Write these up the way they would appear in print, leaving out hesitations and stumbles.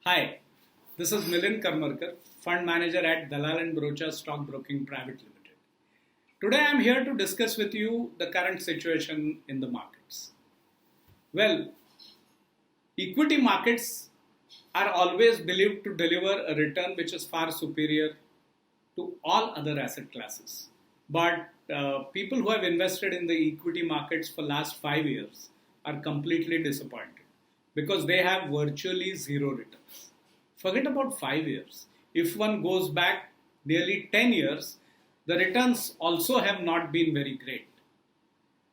Hi, this is Milind Karmarakar, Fund Manager at Dalal Broacha Stockbroking Private Limited. Today I am here to discuss with you the current situation in the markets. Well, equity markets are always believed to deliver a return which is far superior to all other asset classes. But people who have invested in the equity markets for last 5 years are completely disappointed because they have virtually zero returns. Forget about 5 years. If one goes back nearly 10 years, the returns also have not been very great.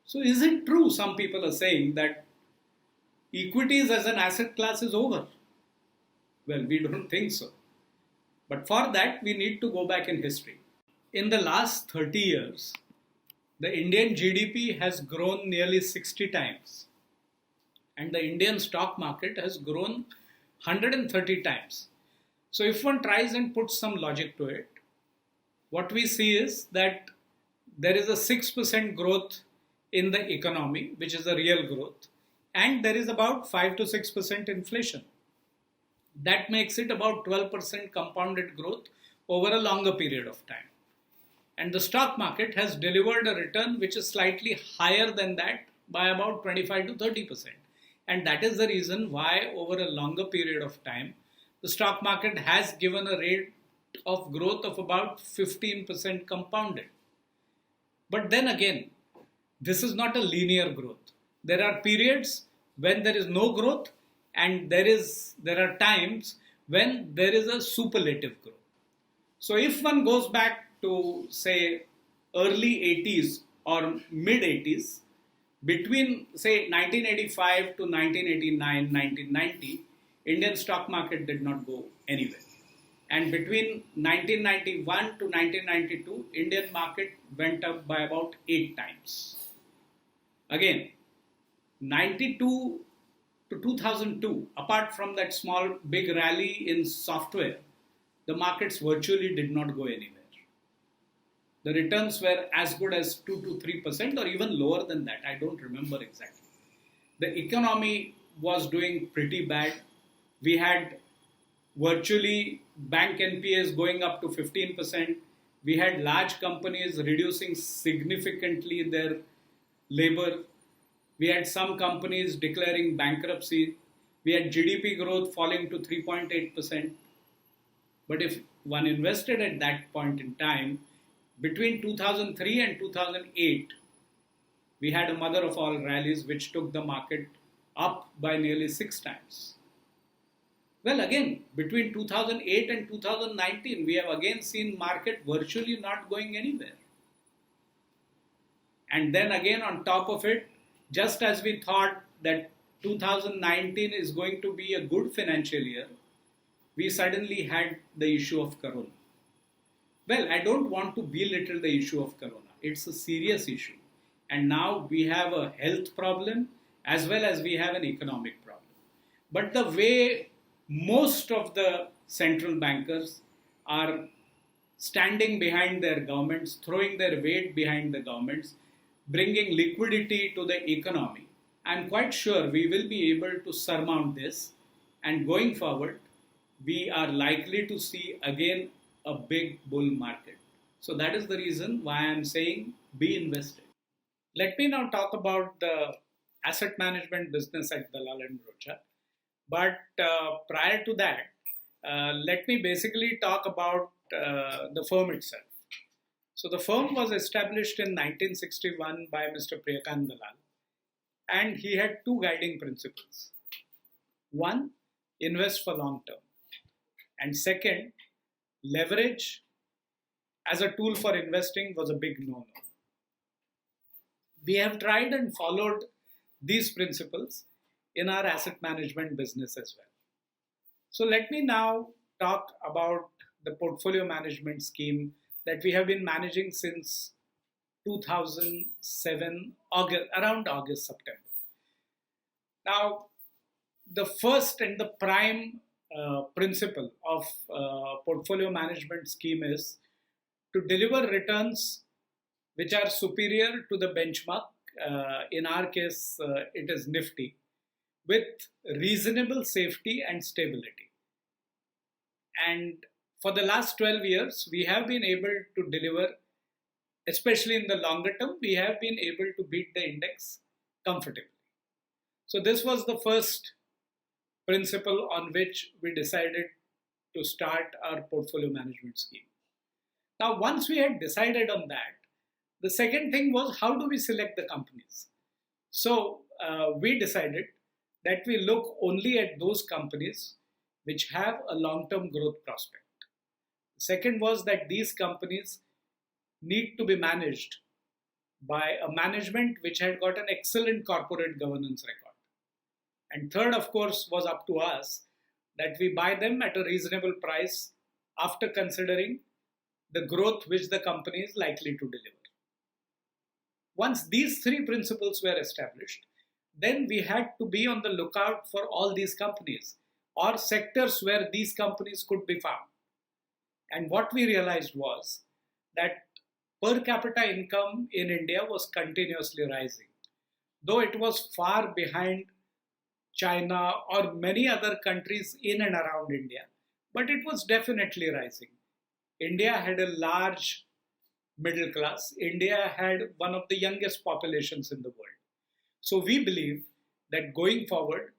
So is it true, some people are saying, that equities as an asset class is over? Well, we don't think so. But for that, we need to go back in history. In the last 30 years, the Indian GDP has grown nearly 60 times. And the Indian stock market has grown 130 times. So if one tries and puts some logic to it, what we see is that there is a 6% growth in the economy, which is a real growth, and there is about 5 to 6% inflation. That makes it about 12% compounded growth over a longer period of time. And the stock market has delivered a return which is slightly higher than that by about 25 to 30%. And that is the reason why over a longer period of time, the stock market has given a rate of growth of about 15% compounded. But then again, this is not a linear growth. There are periods when there is no growth, and there are times when there is a superlative growth. So if one goes back to, say, early 80s or mid 80s, between, say, 1985 to 1989, 1990, Indian stock market did not go anywhere. And between 1991 to 1992, Indian market went up by about 8 times. Again, 92 to 2002, apart from that small big rally in software, the markets virtually did not go anywhere. The returns were as good as 2 to 3% or even lower than that. I don't remember exactly. The economy was doing pretty bad. We had virtually bank NPAs going up to 15%. We had large companies reducing significantly their labor. We had some companies declaring bankruptcy. We had GDP growth falling to 3.8%. But if one invested at that point in time, between 2003 and 2008, we had a mother of all rallies which took the market up by nearly 6 times. Well, again, between 2008 and 2019, we have again seen market virtually not going anywhere. And then again, on top of it, just as we thought that 2019 is going to be a good financial year, we suddenly had the issue of Corona. Well, I don't want to belittle the issue of Corona. It's a serious issue. And now we have a health problem as well as we have an economic problem. But the way most of the central bankers are standing behind their governments, throwing their weight behind the governments, bringing liquidity to the economy, I'm quite sure we will be able to surmount this. And going forward, we are likely to see again a big bull market. So that is the reason why I'm saying be invested. Let me now talk about the asset management business at Dalal Broacha. But prior to that, let me basically talk about the firm itself. So the firm was established in 1961 by Mr. Dalal, and he had 2 guiding principles. One, invest for long term. And second, leverage as a tool for investing was a big no-no. We have tried and followed these principles in our asset management business as well. So let me now talk about the portfolio management scheme that we have been managing since 2007, around August, September. Now, the first and the prime principle of portfolio management scheme is to deliver returns which are superior to the benchmark. In our case, it is Nifty, with reasonable safety and stability. And for the last 12 years, we have been able to deliver, especially in the longer term, we have been able to beat the index comfortably. So this was the first principle on which we decided to start our portfolio management scheme. Now, once we had decided on that, the second thing was, how do we select the companies? So we decided that we look only at those companies which have a long-term growth prospect. The second was that these companies need to be managed by a management which had got an excellent corporate governance record. And third, of course, was up to us that we buy them at a reasonable price after considering the growth which the company is likely to deliver. Once these three principles were established, then we had to be on the lookout for all these companies or sectors where these companies could be found. And what we realized was that per capita income in India was continuously rising, though it was far behind China or many other countries in and around India, but it was definitely rising. India had a large middle class. India had one of the youngest populations in the world. So we believe that going forward,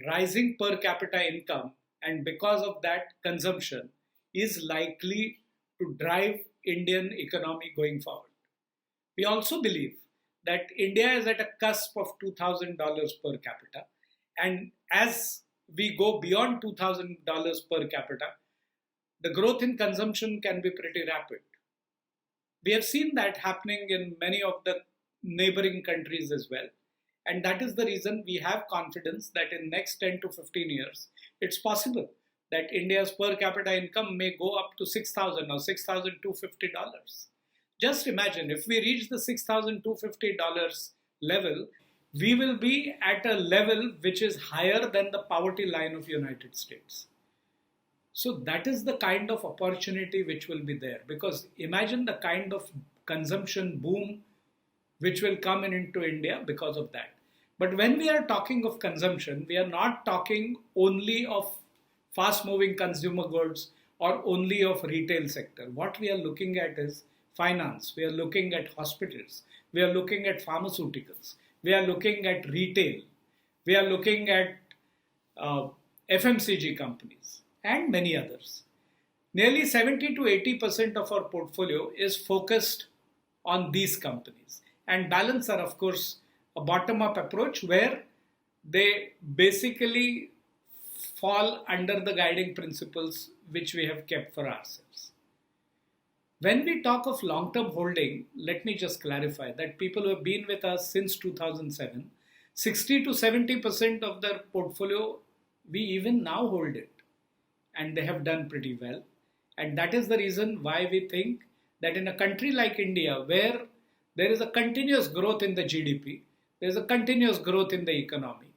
rising per capita income and because of that consumption is likely to drive Indian economy going forward. We also believe that India is at a cusp of $2,000 per capita. And as we go beyond $2,000 per capita, the growth in consumption can be pretty rapid. We have seen that happening in many of the neighboring countries as well. And that is the reason we have confidence that in next 10 to 15 years, it's possible that India's per capita income may go up to $6,000 or $6,250. Just imagine, if we reach the $6,250 level, we will be at a level which is higher than the poverty line of United States. So that is the kind of opportunity which will be there, because imagine the kind of consumption boom which will come into India because of that. But when we are talking of consumption, we are not talking only of fast-moving consumer goods or only of retail sector. What we are looking at is finance. We are looking at hospitals. We are looking at pharmaceuticals. We are looking at retail. We are looking at FMCG companies and many others. Nearly 70 to 80% of our portfolio is focused on these companies. And balance are, of course, a bottom-up approach where they basically fall under the guiding principles which we have kept for ourselves. When we talk of long-term holding, let me just clarify that people who have been with us since 2007, 60 to 70% of their portfolio, we even now hold it. And they have done pretty well. And that is the reason why we think that in a country like India, where there is a continuous growth in the GDP, there is a continuous growth in the economy,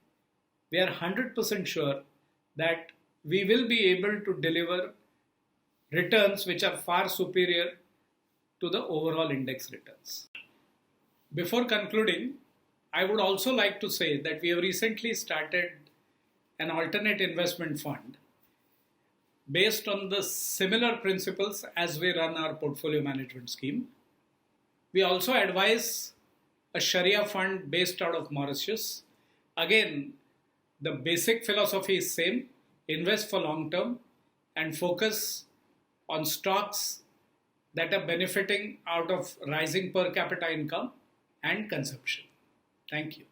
we are 100% sure that we will be able to deliver returns which are far superior to the overall index returns. Before concluding, I would also like to say that we have recently started an alternate investment fund based on the similar principles as we run our portfolio management scheme. We also advise a Sharia fund based out of Mauritius. Again, the basic philosophy is same: invest for long term and focus on stocks that are benefiting out of rising per capita income and consumption. Thank you.